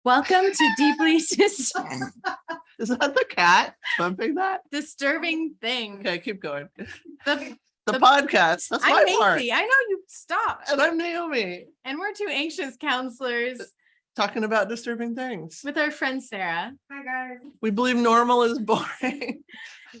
Welcome to Deeply Is that the cat bumping that? Disturbing Things. Okay, keep going. The The podcast. That's I'm my part. Macy. I know you stopped. And I'm Naomi, And we're two anxious counselors talking about disturbing things. with our friend Sarah. Hi guys. We believe normal is boring.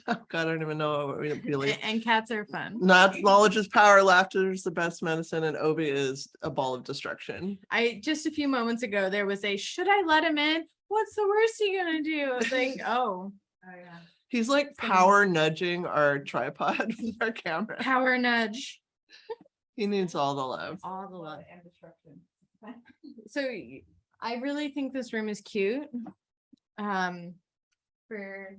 Oh God, I don't even know what we believe. And cats are fun. Knowledge is power, laughter is the best medicine, and Obi is a ball of destruction. Just a few moments ago, there was a, should I let him in? What's the worst he gonna do? I was like, oh, Oh yeah. He's like power nudging our tripod with our camera. power nudge. He needs all the love. All the love. And destruction. So I really think this room is cute. For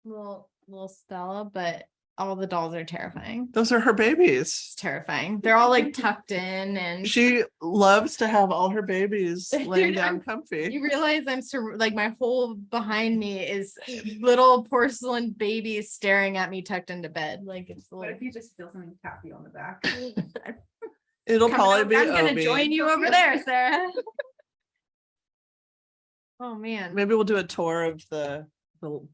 little Stella, but all the dolls are terrifying. Those are her babies. It's terrifying. They're all like tucked in, and She loves to have all her babies laying down comfy. you realize like my whole behind me is little porcelain babies staring at me tucked into bed. Like it's What like if you just feel something tap you on the back? It'll probably be I'm gonna Obi. join you over there, Sarah. Oh man. Maybe we'll do a tour of the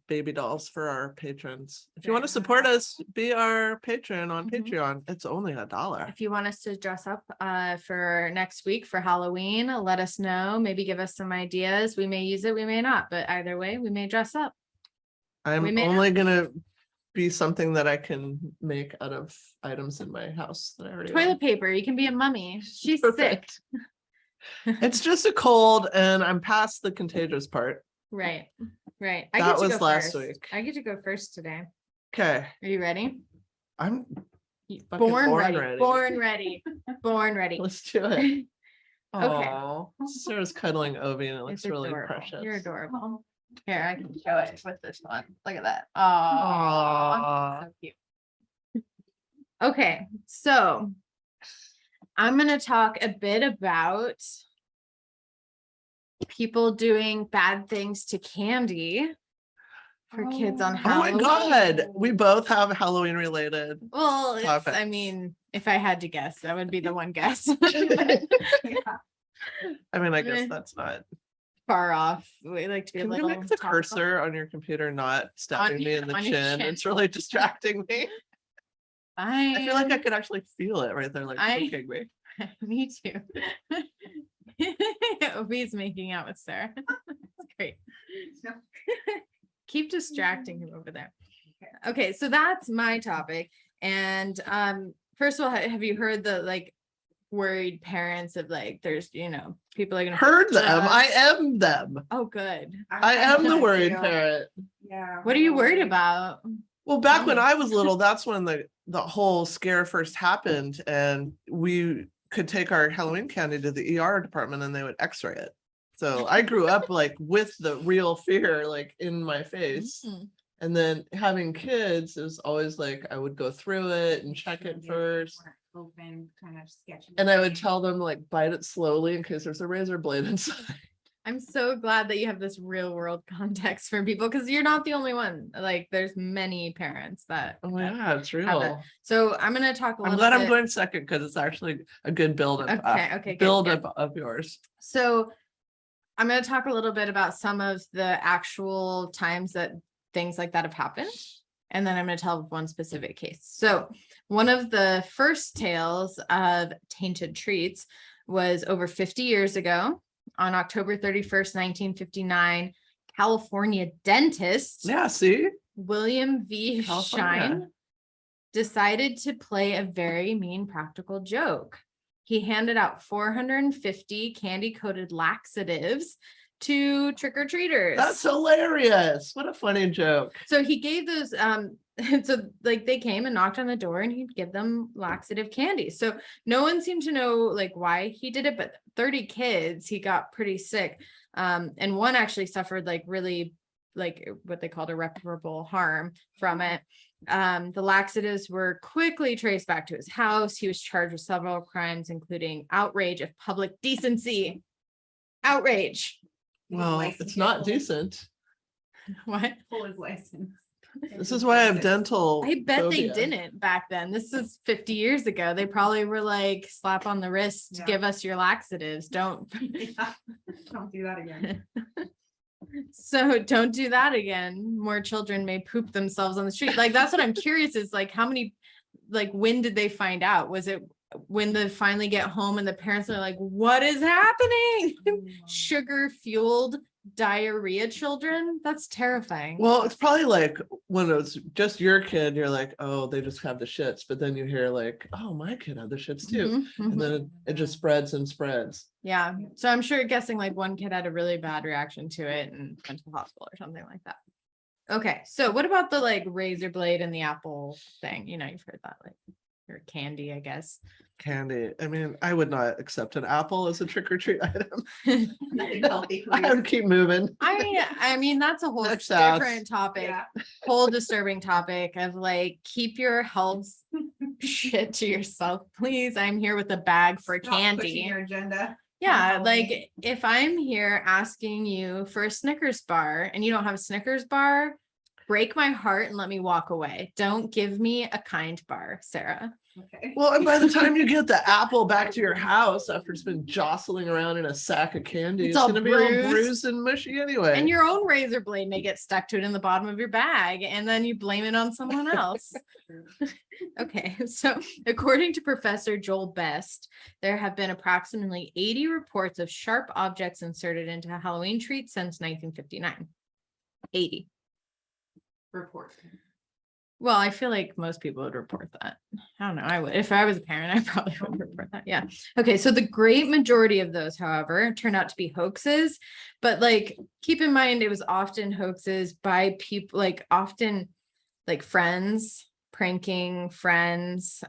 baby dolls for our patrons. If you want to support us, be our patron on Mhm. Patreon. It's only $1. If you want us to dress up for next week for Halloween, let us know. Maybe give us some ideas. We may use it, we may not, but either way, we may dress up. I'm we may only gonna be something that I can make out of items in my house that I already own. Toilet paper, you can be a mummy. She's Perfect. sick. It's just a cold and I'm past the contagious part. Right. I That get to was go last first. week. I get to go first today. Okay. Are you ready? I'm fucking Born ready. ready. Born ready. Born ready. Let's do it. Okay. Aw, Sarah's cuddling Obi and it looks It's really adorable. precious. You're adorable. Here, I can show it with this one. Look at that. Oh, Aw. so cute. Okay, so I'm gonna talk a bit about people doing bad things to candy for kids on Oh Oh my Halloween. God, we both have Halloween related. Well, it's, Topics. I mean, if I had to guess, that would be the one guess. Yeah. I mean, I guess Eh. that's not. Far off. We like to be a Can you little make the topical. cursor on your computer not stabbing me in the on your chin? chin. It's really distracting me. I feel like I I could actually feel it right there, like I- poking me. me too. Obi's making out with Sarah. That's great. Keep distracting him over there. Okay, so that's my topic. And first of all, have you heard the like worried parents of like there's people are gonna Heard them. judge- I am them. Oh, good. I am the worried Yeah. parent. Yeah. What are you worried about? Well, back Tell when me. I was little, that's when the whole scare first happened, and we could take our Halloween candy to the ER department and they would x-ray it. So I grew up like with the real fear like in my face. Mm. And then having kids, it was always like I would go through it and check it first. Open, kind of sketchy. And I would tell them like bite it slowly in case there's a razor blade inside. I'm so glad that you have this real world context for people because you're not the only one. Like there's many parents that. Oh my God, it's have it. real. So I'm gonna talk a I'm little glad bit. I'm going second because it's actually a good build up. Okay, good, build good. up of yours. So I'm going to talk a little bit about some of the actual times that things like that have happened. And then I'm going to tell one specific case. So one of the first tales of tainted treats was over 50 years ago on October 31st, 1959, California dentist Yeah, see? William V. California. Shine decided to play a very mean practical joke. He handed out 450 candy-coated laxatives to trick-or-treaters. That's hilarious. What a funny joke. So he gave those, so like they came and knocked on the door and he'd give them laxative candy. So no one seemed to know like why he did it, but 30 kids, he got pretty sick. And one actually suffered like really like what they called irreparable harm from it. The laxatives were quickly traced back to his house. He was charged with several crimes, including outrage of public decency. Outrage. Well, it's not decent. What? Pull his license. This is why I have dental. I bet phobia. they didn't back then. This is 50 years ago. They probably were like, slap on the wrist, Yeah. give us your laxatives. Don't. Yeah. Don't do that again. So don't do that again. More children may poop themselves on the street. Like, that's what I'm curious is like, how many, like, when did they find out? Was it when they finally get home and the parents are like, what is happening? Sugar fueled diarrhea children? That's terrifying. Well, it's probably like when it was just your kid, you're like, oh, they just have the shits. But then you hear like, oh, my kid had the shits too. Mhm, mhm. And then it just spreads and spreads. Yeah. So I'm sure guessing like one kid had a really bad reaction to it and went to the hospital or something like that. Okay. So what about the like razor blade and the apple thing? You know, you've heard that, like, or candy, I guess. Candy. I mean, I would not accept an apple as a trick or treat item. Nothing healthy for I you. would keep moving. I mean, that's a whole Next house. different topic, Yeah. whole disturbing topic of like, keep your health shit to yourself, please. I'm here with a bag for Stop pushing candy. Your agenda. Yeah, Halloween. like if I'm here asking you for a Snickers bar and you don't have a Snickers bar, break my heart and let me walk away. Don't give me a kind bar, Sarah. Okay. Well, and by the time you get the apple back to your house after it's been jostling around in a sack of candy, It's it's all going to be all bruised. bruised and mushy anyway. And your own razor blade may get stuck to it in the bottom of your bag, and then you blame it on someone else. Okay, so according to Professor Joel Best, there have been approximately 80 reports of sharp objects inserted into Halloween treats since 1959. 80. Report. Well, I feel like most people would report that. I don't know. I would. If I was a parent, I probably would report that. Yeah. Okay. So the great majority of those, however, turned out to be hoaxes. But like, keep in mind, it was often hoaxes by people, like often like friends, pranking friends,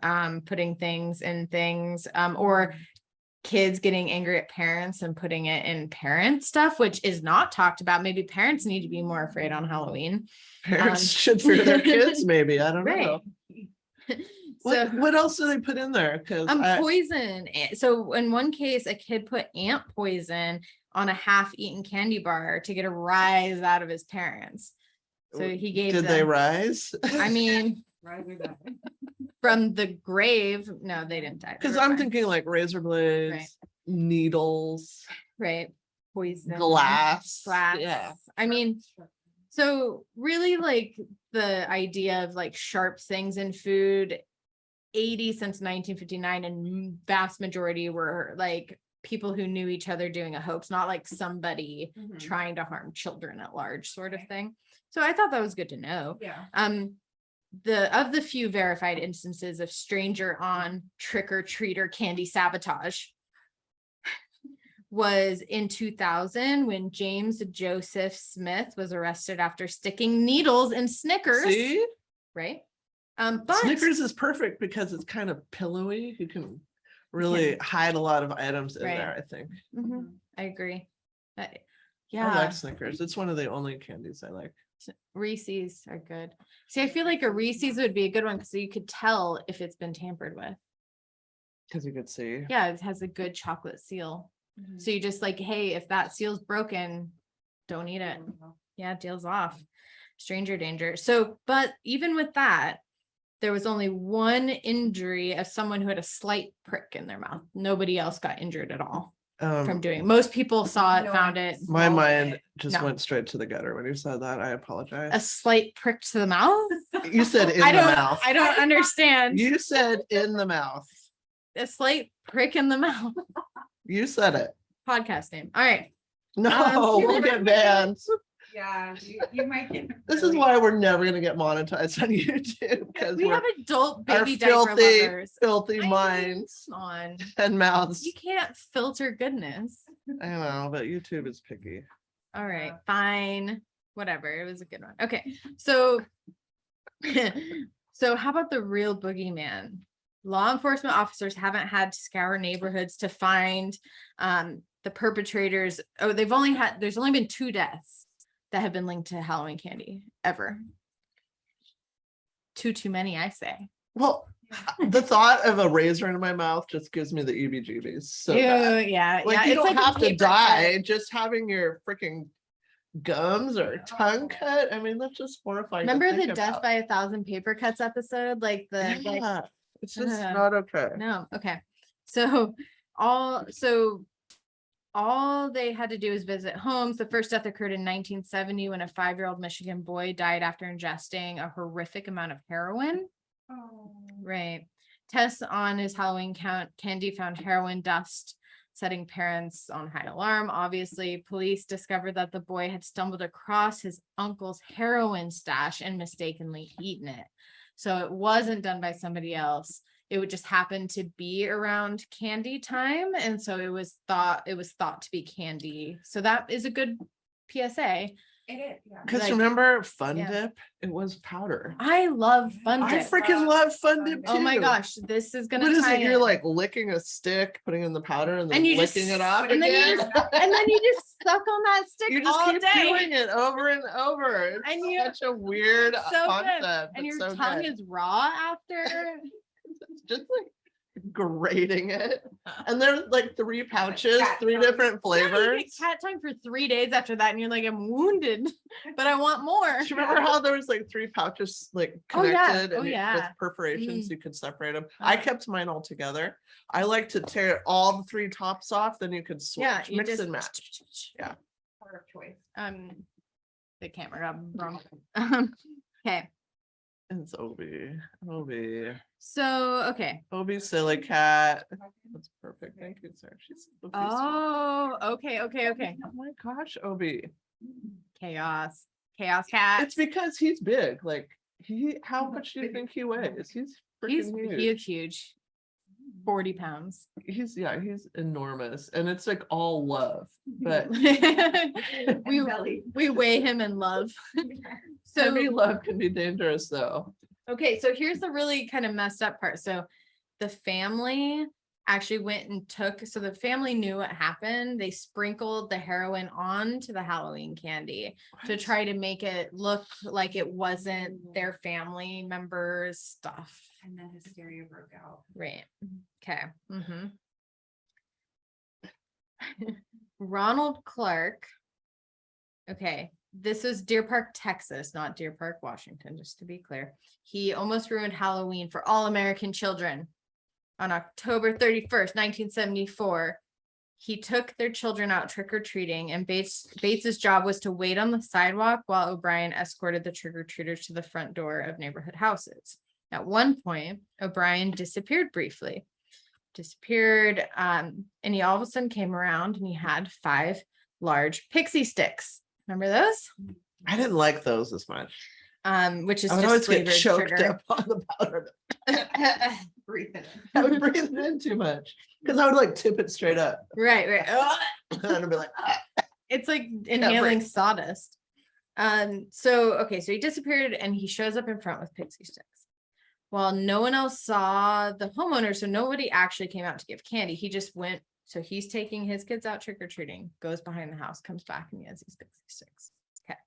putting things in things, or kids getting angry at parents and putting it in parent stuff, which is not talked about. Maybe parents need to be more afraid on Halloween. Parents should fear their kids, maybe. I don't Right. know. So What else do they put in there? Because poison. So in one case, a kid put ant poison on a half-eaten candy bar to get a rise out of his parents. So he gave did they them, rise? I mean, Right, we got it. from the grave. No, they didn't die. They Because were I'm fine. thinking like razor blades, Right. needles, Right. Poison. glass. Glass. Yeah. I mean, so really like the idea of like sharp things in food, 80 since 1959, and vast majority were like people who knew each other doing a hoax, not like somebody Mhm. trying to harm children at large sort of thing. So I thought that was good to know. Yeah. The few verified instances of stranger on trick-or-treater candy sabotage was in 2000 when James Joseph Smith was arrested after sticking needles in Snickers. See, Right. But Snickers is perfect because it's kind of pillowy. You can really hide a lot of items in Right. there, I think. Mhm, I agree. I Yeah, like Snickers. It's one of the only candies I like. Reese's are good. See, I feel like a Reese's would be a good one because you could tell if it's been tampered with. Because you could see. Yeah, it has a good chocolate seal. Mhm. So you just like, hey, if that seal's broken, don't eat it. Mhm. Yeah, deal's off. Stranger danger. So, but even with that, there was only one injury of someone who had a slight prick in their mouth. Nobody else got injured at all from doing it. Most people saw it, No found one it. My smelled mind it. just No. went straight to the gutter when you said that. I A apologize. slight prick to the mouth. You said in I the don't. mouth. I don't understand. You said in the mouth. A slight prick in the mouth. You said it. Podcast name. All right. No, we'll get banned. Yeah, you might get. This is why we're never gonna get monetized on YouTube because We we're have adult our baby diaper filthy, lovers. filthy I mean, minds Come on. and mouths. You can't filter goodness. I know, but YouTube is picky. All right, Yeah. fine. Whatever. It was a good one. Okay. So so how about the real boogeyman? Law enforcement officers haven't had to scour neighborhoods to find the perpetrators. Oh, there's only been 2 deaths that have been linked to Halloween candy ever. Too many, I say. Well, the thought of a razor in my mouth just gives me the EBGBs. So bad. Yeah. Like yeah. you It's don't like a have to paper die, cut. just having your freaking gums or tongue cut. I mean, that's just horrifying. to Remember the think death about. by 1,000 paper cuts episode? Like the like, Yeah, it's just Uh, not okay. no, okay. So all they had to do is visit homes. The first death occurred in 1970 when a 5-year-old Michigan boy died after ingesting a horrific amount of heroin. Oh. Right. Tests on his Halloween candy found heroin dust, setting parents on high alarm. Obviously, police discovered that the boy had stumbled across his uncle's heroin stash and mistakenly eaten it. So it wasn't done by somebody else. It would just happen to be around candy time. And so it was thought to be candy. So that is a good PSA. It is, yeah. Because Like, remember Fun yeah. Dip? It was powder. I love Fun I Dip. freaking love Fun Dip too. Oh my gosh, this is gonna What is tie it? You're in. like licking a stick, putting in the powder, and then And you just- licking it off and then you again. and then you just suck on that stick You just all keep day. doing it over and over. It's And you- such a weird It's so good. concept. And It's your so tongue good. is raw after. It's just like grating it. And there's like 3 pouches, cat 3 tongue. different Yeah, you flavors. get cat tongue for 3 days after that, and you're like, I'm wounded, but I want more. Do you remember how there was like 3 pouches like Oh, yeah. connected Oh, and with yeah. perforations you could separate them? I Uh-huh. kept mine all together. I like to tear all the 3 tops off, then you could switch, Yeah, you mix just and match. Yeah. Part of choice. The camera got wrong. Okay, And it's Obi, so Obi, silly cat. That's perfect. Thank you, sir. She's so peaceful. oh, okay. Oh my gosh, Obi. Chaos cat. It's because he's big. Like how much do you think he weighs? He's He's freaking huge. he is huge. 40 pounds. He's enormous. And it's like all love. But we Belly. we weigh him in love. So heavy love can be dangerous though. okay, so here's the really kind of messed up part. So the family actually went and so the family knew what happened. They sprinkled the heroin onto the Halloween candy to What? try to make it look like it wasn't their family members' stuff. And then hysteria broke out. Right. Okay. Ronald Clark. Okay. This was Deer Park, Texas, not Deer Park, Washington, just to be clear. He almost ruined Halloween for all American children. On October 31st, 1974, he took their children out trick-or-treating, and Bates's job was to wait on the sidewalk while O'Brien escorted the trick-or-treaters to the front door of neighborhood houses. At one point, O'Brien disappeared briefly. And he all of a sudden came around and he had 5 large pixie sticks. Remember those? I didn't like those as much. Which is I would just always get flavored choked sugar. up on the powder. Breathe it in. I would breathe it in too much. Because I would like tip it straight up. Right. And I'd be like, ah. It's like inhaling sawdust. So he disappeared and he shows up in front with pixie sticks. Well, no one else saw the homeowner, so nobody actually came out to give candy. He just went. So he's taking his kids out trick-or-treating, goes behind the house, comes back, and he has these pixie sticks. Okay.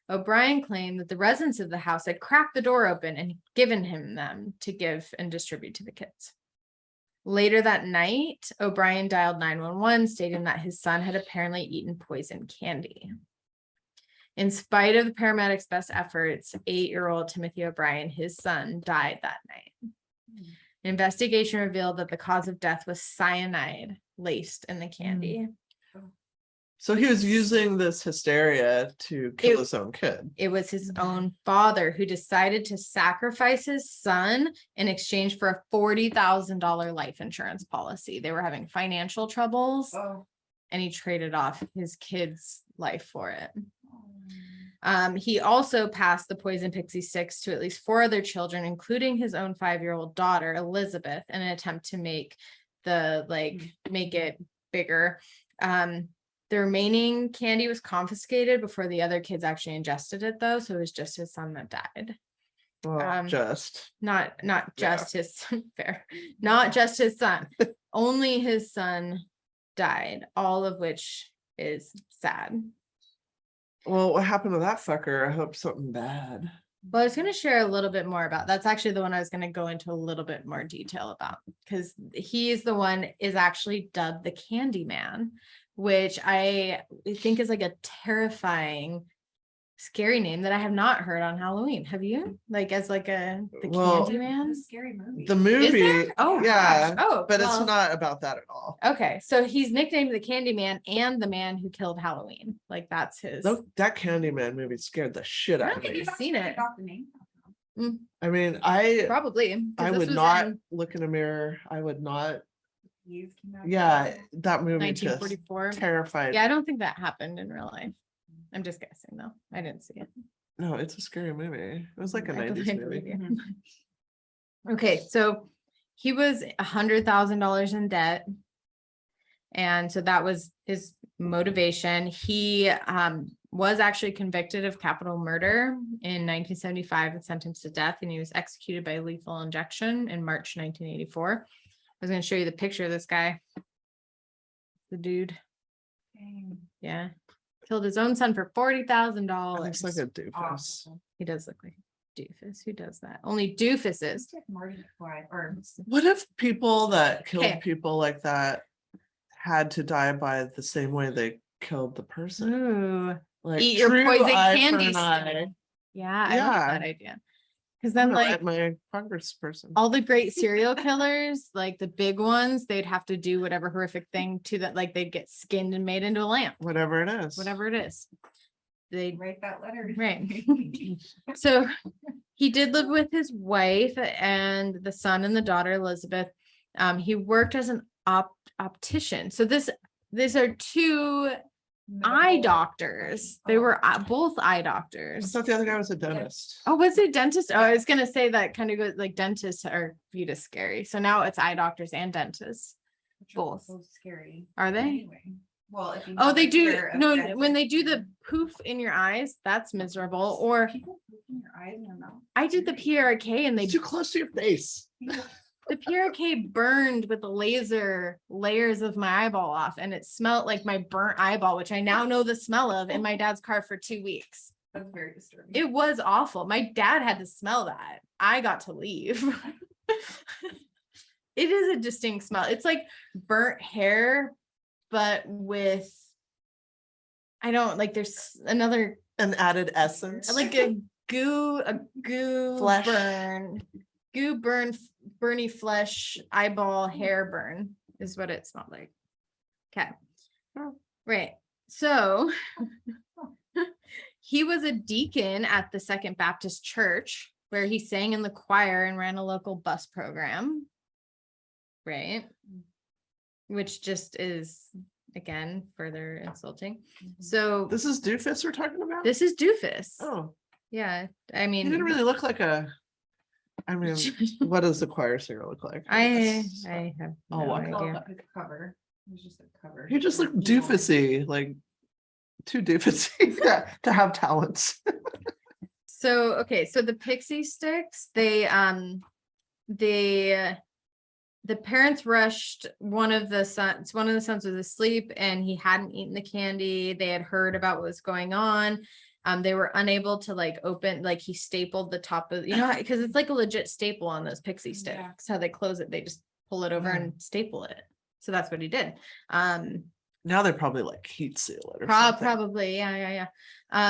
O'Brien claimed that the residents of the house had cracked the door open and given him them to give and distribute to the kids. Later that night, O'Brien dialed 911, stating that his son had apparently eaten poison candy. In spite of the paramedics' best efforts, 8-year-old Timothy O'Brien, his son, died that night. Investigation revealed that the cause of death was cyanide laced in the candy. So he was using this hysteria to kill his own kid. It was his own father who decided to sacrifice his son in exchange for a $40,000 life insurance policy. They were having financial troubles, Oh. and he traded off his kid's life for it. He also passed the poison pixie sticks to at least 4 other children, including his own 5-year-old daughter, Elizabeth, in an attempt to make it bigger. The remaining candy was confiscated before the other kids actually ingested it, though. So it was just his son that died. Well, Not just his fair, not just his son. Only his son died, all of which is sad. Well, what happened to that fucker? I hope something bad. Well, I was going to share a little bit more about. That's actually the one I was going to go into a little bit more detail about, because he is the one is actually dubbed the Candy Man, which I think is like a terrifying scary name that I have not heard on Halloween. Have you? Like as like the Well, Candyman? A scary movie. The Is movie, there? Oh yeah, gosh. Oh, but it's well, not about that at all. okay. So he's nicknamed the Candyman and the man who killed Halloween. Like that's his. That Candyman movie scared the shit out of Really? me. You've seen it. Got the name from. I mean, I Probably. 'cause I this would was not in look in a mirror. I would not. Youth came out. Yeah, that movie just 1944. terrified. Yeah, I don't think that happened in real life. I'm just guessing though. I didn't see it. No, it's a scary movie. It was like a I 90s believe movie. you. Mhm. Okay, so he was $100,000 in debt. And so that was his motivation. He was actually convicted of capital murder in 1975 and sentenced to death, and he was executed by lethal injection in March 1984. I was going to show you the picture of this guy. The dude, Dang. yeah, killed his own son for $40,000. Looks like a doofus. Awful. He does look like a doofus. Who does that? Only doofuses. It's like Marty McFly, or What if people that killed Okay. people like that had to die by the same way they killed the person? Ooh, Like eat your true poison eye for candy. an eye. still. Yeah, I Yeah. like that idea. Because I'm then, gonna like, write my congressperson. all the great serial killers, like the big ones, they'd have to do whatever horrific thing to that, like they'd get skinned and made into a lamp, Whatever it is. whatever it is. They write that letter. Right. So he did live with his wife and the son and the daughter, Elizabeth. He worked as an optician. So these are two eye doctors. They were both eye I doctors. thought the other guy was a dentist. Oh, was it dentist? Oh, I was gonna say that kind of goes like dentists are viewed as scary. So now it's eye doctors and dentists. both. So scary. Are they? Anyway. Well, if you Oh, have they a do. fear of No, death, when they do it's the poof in your eyes, that's miserable. Or people poop in your eyes and your mouth. I did the PRK and they It's too close to your face. the PRK burned with the laser layers of my eyeball off, and it smelled like my burnt eyeball, which I now know the smell of in my dad's car for 2 weeks. That's very disturbing. It was awful. My dad had to smell that. I got to leave. It is a distinct smell. It's like burnt hair, but with, I don't like, there's another, An added essence. like a goo Flesh. burn, burny flesh, eyeball hair burn is what it smelled like. Okay. Right. So he was a deacon at the Second Baptist Church where he sang in the choir and ran a local bus program. Right. Which just is, again, further insulting. So This is doofus we're talking about? this is doofus. Oh, Yeah. I he mean, didn't really look like a, I mean, what does the choir singer look like? I guess? have Oh, no wow. Called idea. up his cover. It was just a cover. He just looked Yeah. doofusy, like too doofusy to have talents. So, okay, so the pixie sticks, the parents rushed one of the sons was asleep and he hadn't eaten the candy. They had heard about what was going on. They were unable to like open, like he stapled the top of, because it's like a legit staple on those pixie sticks. Yeah. How they close it, they just pull it over Yeah. and staple it. So that's what he did. Now they probably like heat seal it or something. Probably, yeah.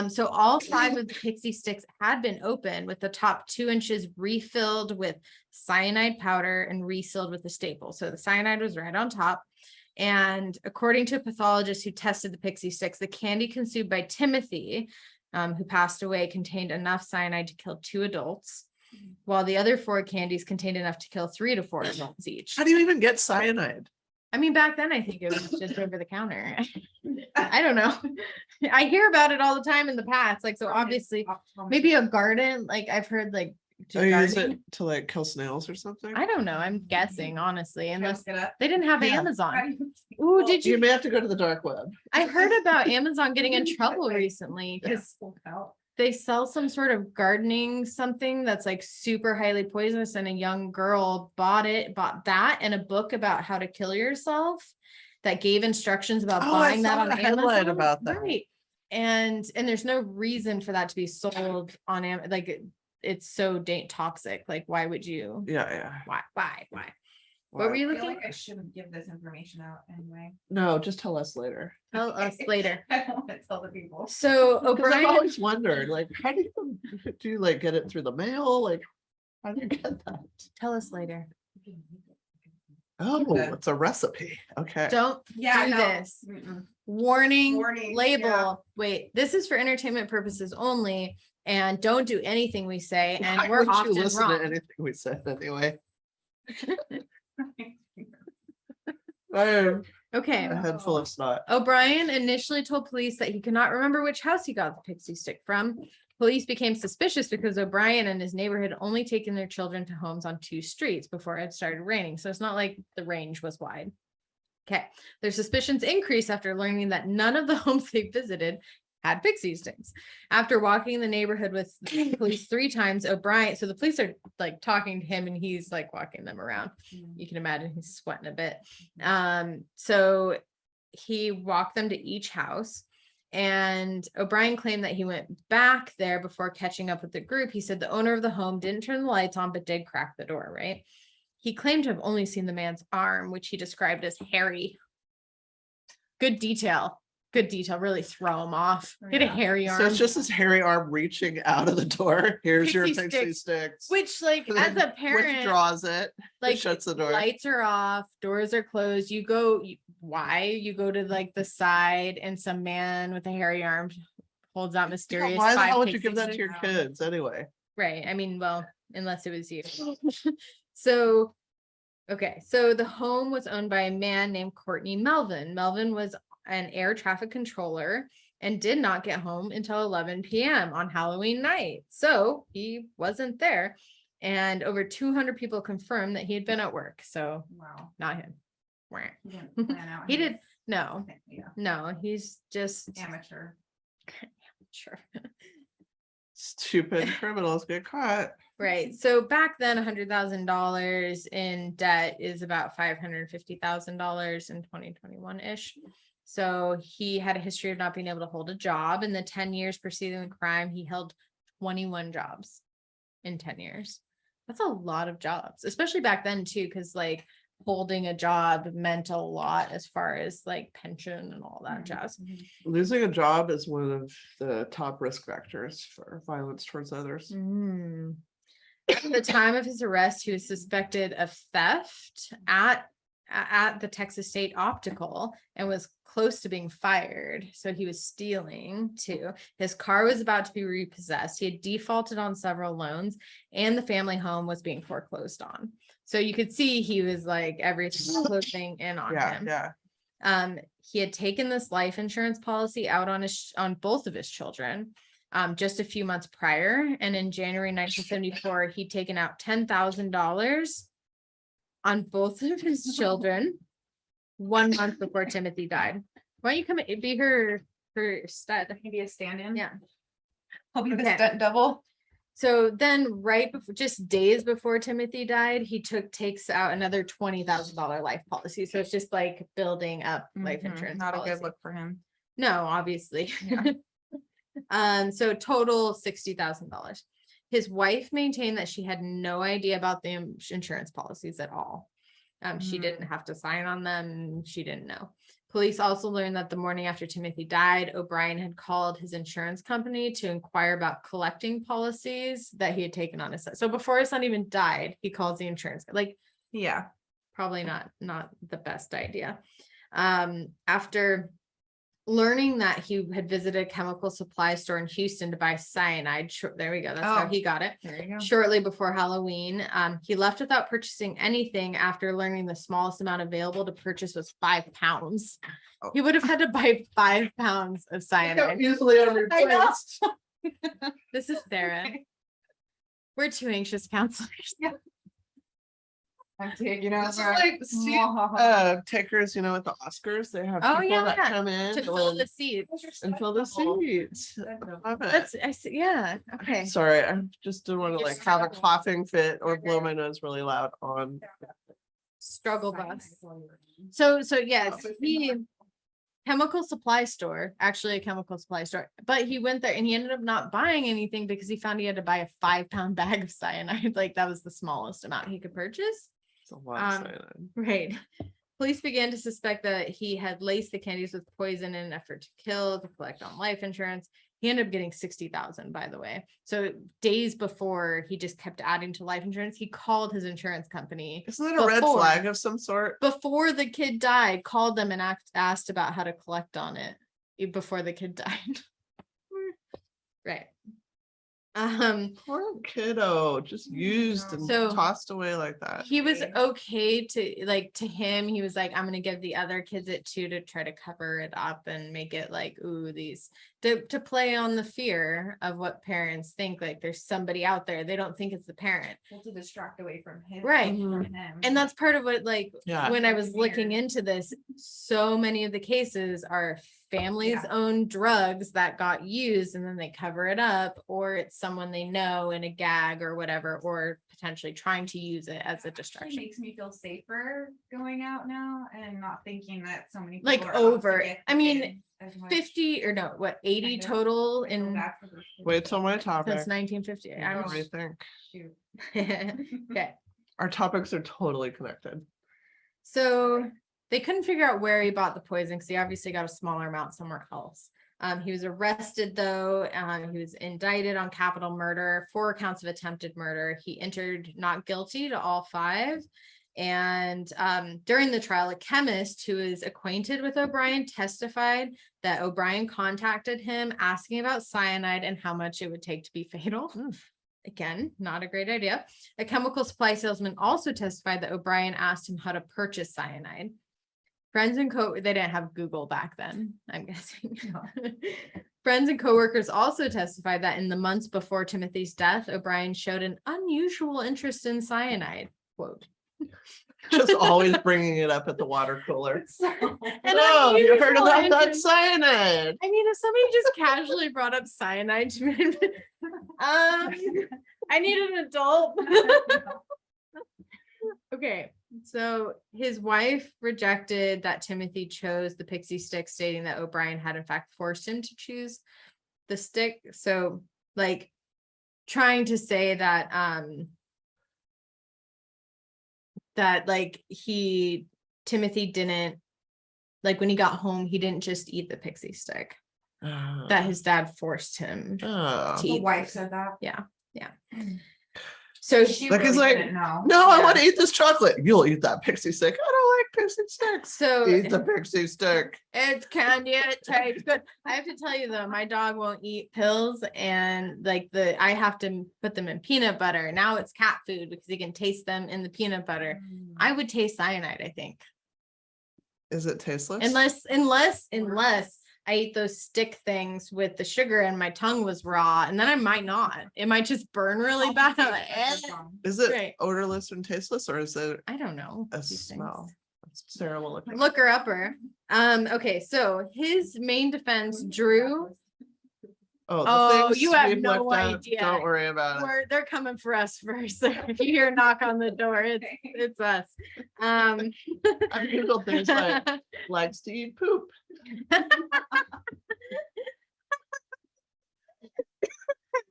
So all 5 of the pixie sticks had been opened with the top 2 inches refilled with cyanide powder and resealed with a staple. So the cyanide was right on top. And according to a pathologist who tested the pixie sticks, the candy consumed by Timothy, who passed away, contained enough cyanide to kill 2 adults, while the other 4 candies contained enough to kill 3 to 4 adults each. How do you even get cyanide? I mean, back then, I think it was just over the counter. I don't know. I hear about it all the time in the past. Like, so obviously, maybe a garden, like I've heard like. do Oh, you use gardening. it to like kill snails or something? I don't know. I'm guessing, honestly, unless Unless they didn't have Yeah. Amazon. Ooh, did You you? may have to go to the dark web. I heard about Amazon getting in trouble recently because they sell some sort of gardening something that's like super highly poisonous, and a young girl bought that and a book about how to kill yourself that gave instructions about Oh, I buying that saw on a headline Amazon. about that. Right. And there's no reason for that to be sold on Amazon. Like it's so toxic. Like, why would you? Yeah. Why? What were you I feel looking? like I shouldn't give this information out anyway. No, just tell us later. Tell us later. I don't want to tell the people. So Because I've O'Brien, always wondered, like, how do you like get it through the mail? Like, how do you get that? tell us later. Oh, Okay. it's a recipe. Okay. Don't Yeah, do no. this. Mm-mm. Warning, Warning, label. yeah. Wait, this is for entertainment purposes only, and don't do anything we say. And Why we're would you often listen to wrong. anything we said anyway? I am Okay. a head full of snot. O'Brien initially told police that he could not remember which house he got the pixie stick from. Police became suspicious because O'Brien and his neighbor had only taken their children to homes on 2 streets before it had started raining. So it's not like the range was wide. Okay. Their suspicions increased after learning that none of the homes they visited had pixie sticks. After walking the neighborhood with the police 3 times, O'Brien, so the police are like talking to him and he's like walking them around. You can imagine he's sweating a bit. So he walked them to each house, and O'Brien claimed that he went back there before catching up with the group. He said the owner of the home didn't turn the lights on, but did crack the door, right? He claimed to have only seen the man's arm, which he described as hairy. Good detail. Good detail. Really throw him off. Get a Yeah. hairy arm. So it's just his hairy arm reaching out of the door. Here's your Pixie pixie sticks. sticks. which, like, And as then a parent, withdraws it. like shuts the door. lights are off, doors are closed. You go, why? You go to like the side, and some man with a hairy arm holds out Yeah, mysterious. why the 5 hell would you pixie give that to sticks. your kids anyway? Right. I mean, well, unless it was you. So, okay. So the home was owned by a man named Courtney Melvin. Melvin was an air traffic controller and did not get home until 11 p.m. on Halloween night. So he wasn't there. And over 200 people confirmed that he had been at work. So Wow. not him. Wah. He didn't plan out He his did. No, thing, Yeah, no, he's just amateur. sure. Stupid criminals get caught. Right. So back then, $100,000 in debt is about $550,000 in 2021-ish. So he had a history of not being able to hold a job. In the 10 years preceding the crime, he held 21 jobs in 10 years. That's a lot of jobs, especially back then too, because like holding a job meant a lot as far as like pension and all that jazz. Losing a job is one of the top risk factors for violence towards others. Mm. At the time of his arrest, he was suspected of theft at the Texas State Optical and was close to being fired. So he was stealing too. His car was about to be repossessed. He had defaulted on several loans, and the family home was being foreclosed on. So you could see he was like everything was closing in on Yeah, him. yeah. He had taken this life insurance policy out on both of his children just a few months prior. And in January 1974, he'd taken out $10,000 on both of his children 1 month before Timothy died. Why don't you come and be her stud? Maybe a stand-in. Yeah. I'll be the Okay. stunt double. So then right before, just days before Timothy died, he takes out another $20,000 life policy. So it's just like building up life insurance. Not a policy. good look for him. No, obviously. Yeah. So total $60,000. His wife maintained that she had no idea about the insurance policies at all. She didn't have to sign on them. She didn't know. Police also learned that the morning after Timothy died, O'Brien had called his insurance company to inquire about collecting policies that he had taken on his son. So before his son even died, he calls the insurance, like Yeah. probably not the best idea. After learning that he had visited a chemical supply store in Houston to buy cyanide, there we go, that's how Oh. he got it. There you go. Shortly before Halloween, he left without purchasing anything after learning the smallest amount available to purchase was 5 pounds. Oh. He would have had to buy 5 pounds of cyanide. Easily I know. replaced. This is Sarah. We're 2 anxious counselors. I'm taking over. This is like takers, at the Oscars, they have Oh, people yeah, that yeah. come in To fill and the seats. fill the seats. Love it. That's, yeah, okay. Sorry, I just didn't want to You're like have a struggling. coughing fit or blow my nose really loud on. Struggle bus. So yes, Oh. he chemical supply store, actually a chemical supply store, but he went there and he ended up not buying anything because he found he had to buy a 5-pound bag of cyanide. Like that was the smallest amount he could purchase. It's a lot of Um, cyanide. Right. Police began to suspect that he had laced the candies with poison in an effort to kill, to collect on life insurance. He ended up getting 60,000, by the way. So days before, he just kept adding to life insurance. He called his insurance company Isn't that a red before- flag of some sort? before the kid died, called them and asked about how to collect on it before the kid died. Right. Poor kiddo, just used and So- tossed away like that. He was okay to him. He was like, I'm gonna give the other kids it too to try to cover it up and make it like, ooh, these to play on the fear of what parents think, like there's somebody out there. They don't think it's the parent. To distract away from him. Right. from him. And that's part of what, like, Yeah. when I was Weird. looking into this, so many of the cases are families Yeah. own drugs that got used and then they cover it up, or it's someone they know in a gag or whatever, or potentially trying to use it as a Actually distraction. makes me feel safer going out now and not thinking that so many Like, people are out to over it. get I the mean, kids as much. 50 or no, what, 80 Kind of. total I feel in bad for those kids. Wait till my topic. since 1950. I'm What do you think? Shoot. okay. Our topics are totally connected. So they couldn't figure out where he bought the poison because he obviously got a smaller amount somewhere else. He was arrested though. He was indicted on capital murder, 4 counts of attempted murder. He entered not guilty to all 5. And during the trial, a chemist who is acquainted with O'Brien testified that O'Brien contacted him asking about cyanide and how much it would take to be fatal. Again, not a great idea. A chemical supply salesman also testified that O'Brien asked him how to purchase cyanide. Friends and they didn't have Google back then, I'm guessing. Friends and coworkers also testified that in the months before Timothy's death, O'Brien showed an unusual interest in cyanide. Quote. Just always bringing it up at the water cooler. An Oh, you heard unusual about that interest. cyanide? I mean, if somebody just casually brought up cyanide to me, I need an adult. Okay, so his wife rejected that Timothy chose the pixie stick, stating that O'Brien had in fact forced him to choose the stick. So, like, trying to say that like Timothy didn't, like, when he got home, he didn't just eat the pixie stick, that his dad forced him to Oh. The eat. wife said that. So She Like, he's really like, didn't know. No, I Yeah. want to eat this chocolate. You'll eat that pixie stick. I don't like pixie sticks. so Eat the pixie stick. it's candy, it tastes good. I have to tell you though, my dog won't eat pills, and like I have to put them in peanut butter. Now it's cat food because he can taste them in the peanut butter. I would taste cyanide, I think. Is it tasteless? Unless I ate those stick things with the sugar and my tongue was raw, and then I might not. It might just burn really bad. I'm like, eh. Is it Right. odorless and tasteless, or is it I don't know. a these things. smell? Sarah will look. Looker upper. Okay, so his main defense drew. Oh, Oh, things you have we've no looked up, idea. Don't worry about it. They're coming for us first. So if you hear a knock on the door, it's us. I Googled things like likes to eat poop.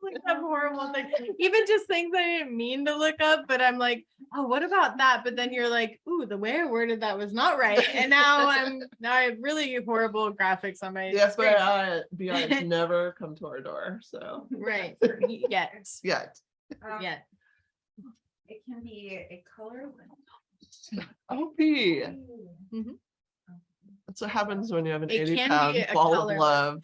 Looked up horrible things. Even just things I didn't mean to look up, but I'm like, oh, what about that? But then you're like, ooh, the way I worded that was not right. And now I have really horrible graphics on my The screen. FBI has never come to our door, so Right. Yet. yet. Yet. It can be a color. OP. Mhm. That's what happens when you have an It 80 can pound be a ball of color. love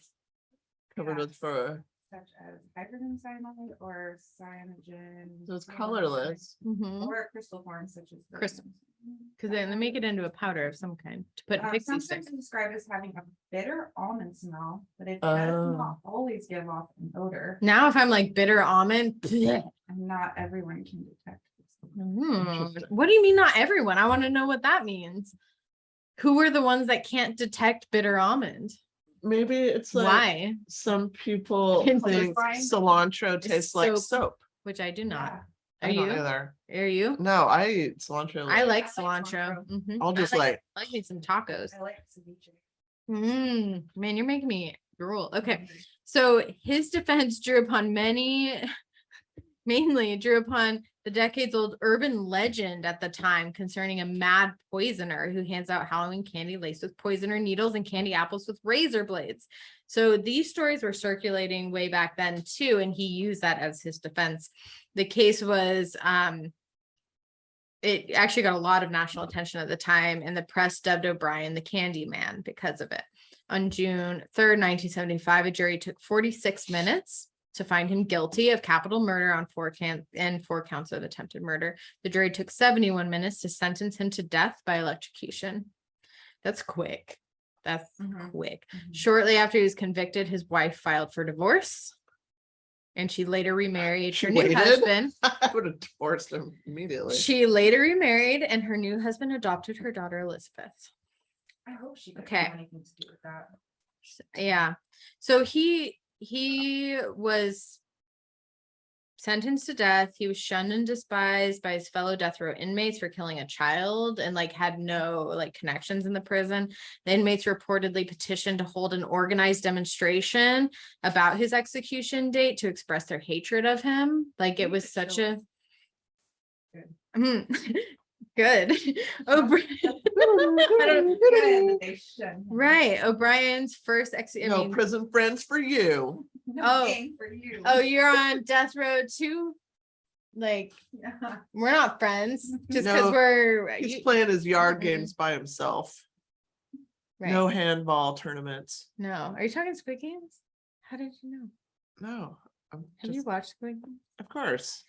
covered with Yes. fur. Such as hydrogen cyanide or cyanogen. So it's colorless. Mhm. Or crystal forms such as. Crystal. Because then they make it into a powder of some kind to put in pixie Sometimes sticks. described as having a bitter almond smell, but it Oh. does not always give off an odor, Now, if I'm like bitter almond, bleh. and not everyone can detect this. Interesting. What do you mean not everyone? I want to know what that means. Who are the ones that can't detect bitter almond? Maybe it's like Why? some people Can think find cilantro tastes like soap. soap. Which I do not. Yeah. Are I don't you? either. Are you? No, I eat cilantro. I like I like cilantro. Mhm. I'll just I like like me some tacos. I like ceviche. Man, you're making me drool. Okay. So his defense drew upon many mainly drew upon the decades-old urban legend at the time concerning a mad poisoner who hands out Halloween candy laced with poisoner needles and candy apples with razor blades. So these stories were circulating way back then too, and he used that as his defense. The case was it actually got a lot of national attention at the time, and the press dubbed O'Brien the Candy Man because of it. On June 3rd, 1975, a jury took 46 minutes to find him guilty of capital murder on 4 counts of attempted murder. The jury took 71 minutes to sentence him to death by electrocution. That's quick. That's quick. Shortly after he was convicted, his wife filed for divorce, and she later remarried She her new waited? husband. I would have divorced him immediately. She later remarried, and her new husband adopted her daughter Elizabeth. I hope she doesn't Okay. have anything to do with that. Yeah. So he was sentenced to death. He was shunned and despised by his fellow death row inmates for killing a child and like had no like connections in the prison. The inmates reportedly petitioned to hold an organized demonstration about his execution date to express their hatred of him. Like it was such a good. Good that they shouldn't. Right. O'Brien's first No prison friends for you. No Oh. game for you. Oh, you're on death row too? Like, Yeah. we're not friends just because No, we're He's playing his yard Mhm. games by himself. right. No handball tournaments. No. Are you talking Squid Games? How did you know? No, I'm Have you just, watched Squid Games? of course.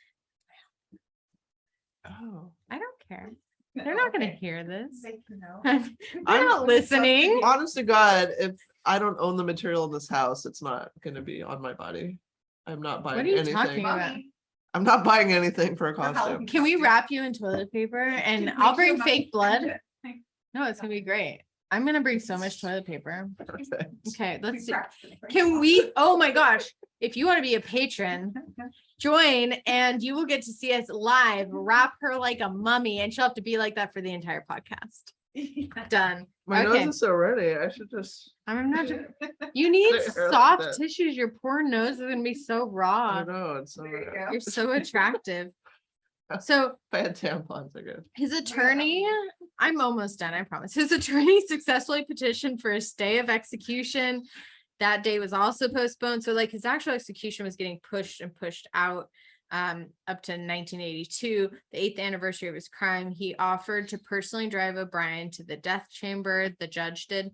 Oh, I don't care. They're not going to Okay. hear this. They can know. They're I'm not listening. honest to God, if I don't own the material in this house, it's not gonna be on my body. I'm not buying What are you anything. talking about? Mommy, I'm not buying anything for a For Halloween. costume. Can we wrap you in toilet paper and make I'll sure bring my- fake blood? No, it's going to be great. I'm going to bring so much toilet paper. Perfect. Okay, let's see. Congrats, Jennifer. Can we? Oh my gosh. If you want to be a patron, join and you will get to see us live wrap her like a mummy, and she'll have to be like that for the entire podcast. Done. My Okay. nose is so ready. I should just, I'm not. You need There, like soft that. tissues. Your poor nose is gonna be so I raw. know, it's so, There you if go. You're so attractive. So I had tampons, I guess. his attorney, I'm almost done, I promise. His attorney successfully petitioned for a stay of execution. That day was also postponed. So like his actual execution was getting pushed and pushed out up to 1982, the 8th anniversary of his crime. He offered to personally drive O'Brien to the death chamber. The judge did.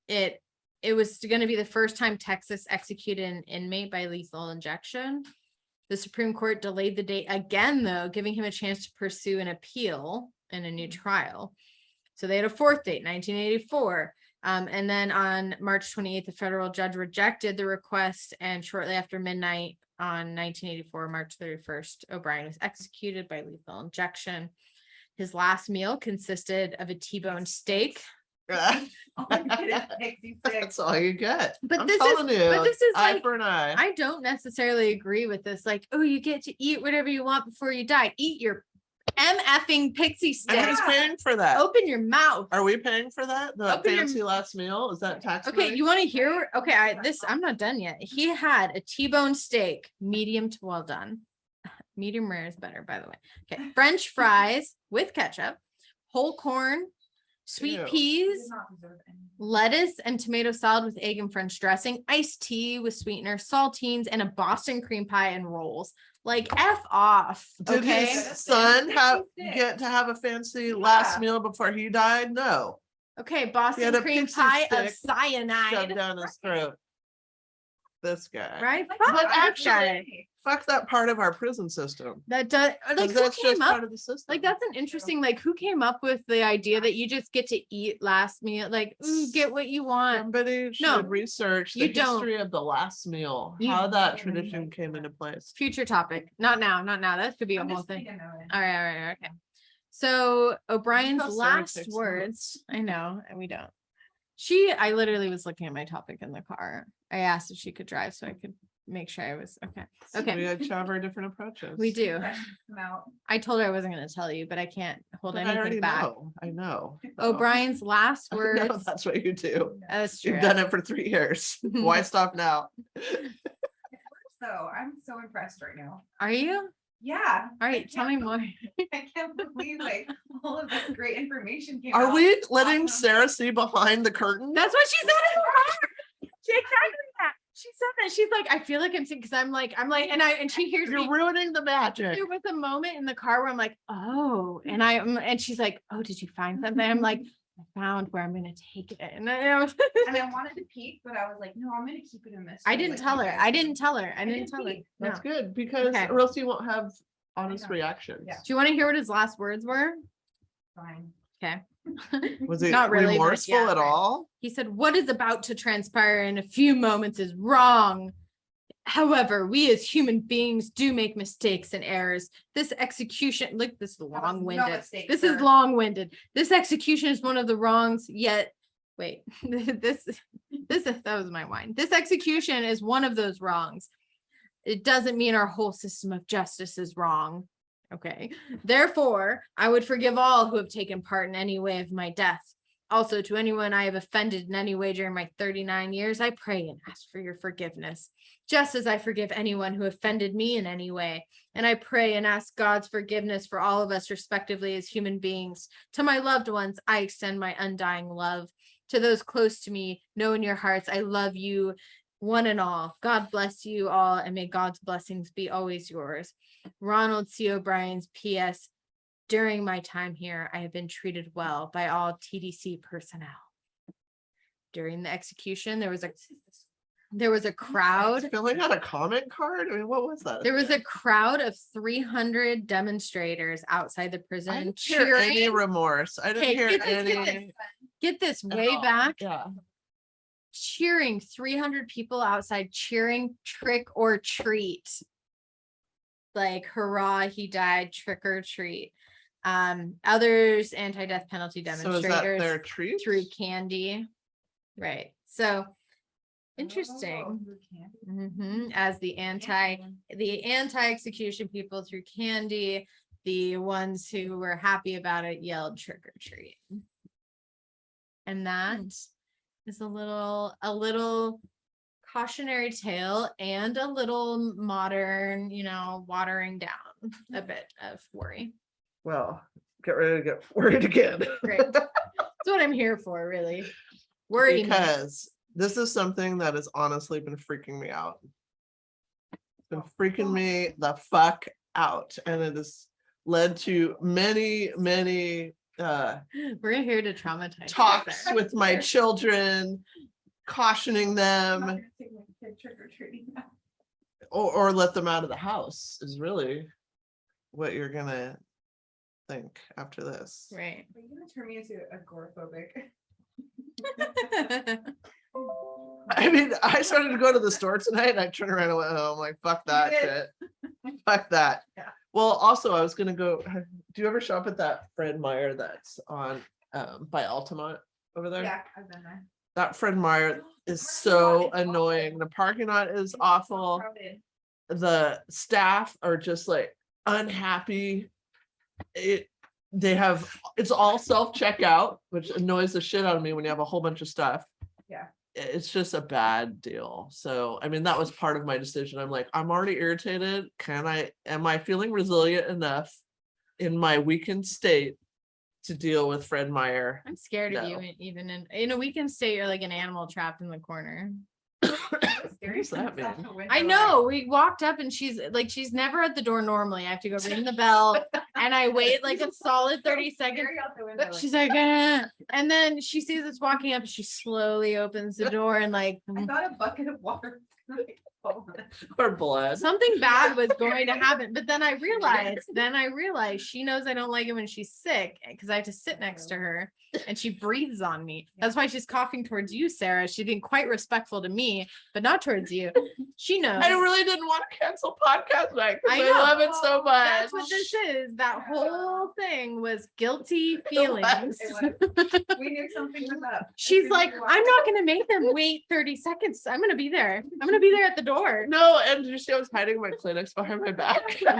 It was going to be the first time Texas executed an inmate by lethal injection. The Supreme Court delayed the date again, though, giving him a chance to pursue an appeal and a new trial. So they had a fourth date, 1984. And then on March 28th, the federal judge rejected the request. And shortly after midnight on 1984, March 31st, O'Brien was executed by lethal injection. His last meal consisted of a T-bone steak. All I get is Pixie sticks. That's all you get. But I'm this is- telling you, but this is eye like- for an eye. I don't necessarily agree with this. Like, oh, you get to eat whatever you want before you die. Eat your MFing pixie And stick. who's paying for that? Open your mouth. Are we paying for that? The Open your- fancy last meal? Is that tax? Okay, money? you want to hear? Okay, I'm not done yet. He had a T-bone steak, medium to well done. Medium rare is better, by the way. Okay, French fries with ketchup, whole corn, sweet Ew. He peas, does not deserve any. lettuce and tomato salad with egg and French dressing, iced tea with sweetener, saltines, and a Boston cream pie and rolls. Like F off. Did Okay. his son Fancy get to have a fancy last Yeah. meal before he died? No. Okay, He had Boston a cream pixie pie of stick cyanide. Shoved down his throat. This guy. Right? Like, Fuck But that actually- guy. Fuck that part of our prison system. That does like 'Cause who that's came just up part of the system. like that's an interesting like who came up with the idea that you just get to eat last meal like ooh, get what you want. Somebody should No, research the you don't. history of the last meal, You- how that tradition came into place. Future topic. Not now, not now. That could be a I'm whole just thing. thinking of it. All right, okay. So O'Brien's how Sarah last takes words. I know, and we don't. I literally was looking at my topic in the car. I asked if she could drive so I could make sure I was okay. Okay. We each have our different approaches. We do. Come out. I told her I wasn't going to tell you, but I can't hold But I already anything back. know. I know. O'Brien's last I know words. that's what you do. That's true. You've done it for 3 years. Why stop now? So I'm so impressed right now. Are you? Yeah. All right, tell me more. I can't believe like all of this great information came Are out. we letting Awesome. Sarah see behind the curtain? That's what she said in the car. She exactly that. She said that. She's like, I feel like I'm sick because I'm like, and she hears me. You're ruining the magic. There was a moment in the car where I'm like, oh, and she's like, oh, did you find something? I'm like, I found where I'm gonna take it. And I was, And I wanted to peek, but I was like, no, I'm gonna keep it in this. I room, didn't like tell you her. guys I did. didn't tell her. I didn't didn't tell her. peek. No. That's good because Okay. or else you won't have honest know. reactions. Yeah. Do you want to hear what his last words were? Fine. Okay. Was he Not really, but remorseful yeah, at right. all? He said, what is about to transpire in a few moments is wrong. However, we as human beings do make mistakes and errors. This execution, look, this is no long-winded. mistake, This is sir. long-winded. This execution is one of the wrongs, yet, wait, that was my wine. This execution is one of those wrongs. It doesn't mean our whole system of justice is wrong. Okay. Therefore, I would forgive all who have taken part in any way of my death. Also, to anyone I have offended in any way during my 39 years, I pray and ask for your forgiveness, just as I forgive anyone who offended me in any way. And I pray and ask God's forgiveness for all of us, respectively, as human beings. To my loved ones, I extend my undying love. To those close to me, know in your hearts, I love you, one and all. God bless you all, and may God's blessings be always yours. Ronald C. O'Brien's P.S. During my time here, I have been treated well by all TDC personnel. During the execution, there was a crowd. Filling out a comment card? I mean, what was that? There was a crowd of 300 demonstrators outside the I prison didn't hear any cheering. remorse. I didn't Okay, hear get this, any. get this. Get this, at way all. back, Yeah. cheering, 300 people outside cheering trick or treat. Like, hurrah, he died, trick or treat. Others anti-death penalty So is that demonstrators their treat? threw candy. Right. So Oh, interesting. you can't. As the anti-execution people threw candy, the ones who were happy about it yelled trick or treat. And that is a little cautionary tale and a little modern, watering down a bit of worry. Well, get ready to get worried again. Great. That's what I'm here for, really. Worry me. Because this is something that has honestly been freaking me out. It's been freaking me the fuck out. And it has led to many We're here to traumatize. talks you. with my children, cautioning I'm them not gonna take my kid trick or treating now. or let them out of the house is really what you're gonna think after this. Right. Are you gonna turn me into agoraphobic? I mean, I started to go to the store tonight and I turned around and went home like, fuck that did. shit. Fuck that. Yeah. Well, also I was gonna go. Do you ever shop at that Fred Meyer that's on by Altamont over there? Yeah, I've been there. That Fred Meyer is Parking so lot is annoying. awful. The parking lot is It's so awful. crowded. The staff are just like unhappy. It's all self-checkout, which annoys the shit out of me when you have a whole bunch of stuff. Yeah. It's just a bad deal. So, I mean, that was part of my decision. I'm like, I'm already irritated. Am I feeling resilient enough in my weakened state to deal with Fred Meyer? I'm scared of you, No. even in a weekend state, you're like an animal trapped in the corner. What does that mean? I know. We walked up and she's never at the door normally. I have to go ring the bell and I wait like a solid 30 seconds. She's like, and then she sees us walking up and she slowly opens the door and like I thought a bucket of water. Or blood. something bad was going to happen. But then I realized she knows I don't like it when she's sick because I have to sit next to her and she breathes on me. That's why she's coughing towards you, Sarah. She's being quite respectful to me, but not towards you. She knows. I really didn't want to cancel podcast night because I I know. love it so much. That's what this is. That whole thing was guilty was. feelings. We knew something was up. She's like, I'm not going to make them wait 30 seconds. I'm going to be there. I'm going to be there at the door. No, and did you see I was hiding my Kleenex behind my back? You're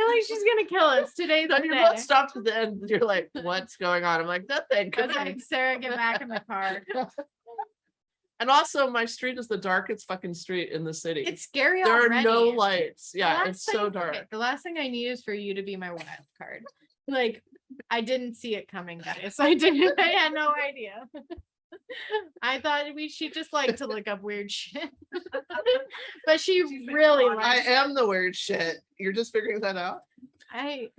like she's going to kill us. Today's the Then you day. both stopped at the end. You're like, what's going on? I'm like, nothing. I was like, Sarah, get back in the car. And also my street is the darkest fucking street in the city. It's scary There are no already. lights. The Yeah, last it's so thing- dark. okay, the last thing I need is for you to be my wild card. Like, I didn't see it coming, guys. I didn't. I had no idea. I thought she just liked to look up weird shit, but she really I likes. am the weird shit. You're just figuring that out. I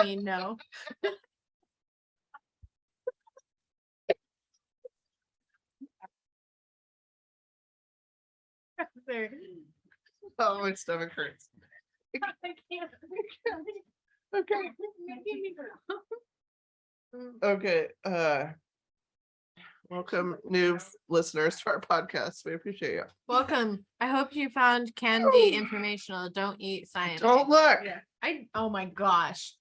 mean, no. There. Oh, my stomach hurts. I can't. Okay. Making me grow. Okay. Welcome new listeners to our podcast. We appreciate you. Welcome. I hope you found candy informational. Don't eat science. Don't look. Yeah. Oh my gosh.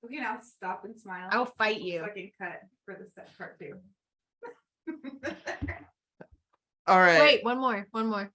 Okay, now stop and smile. I'll fight you. Fucking cut for the set part too. All right. Wait, one more.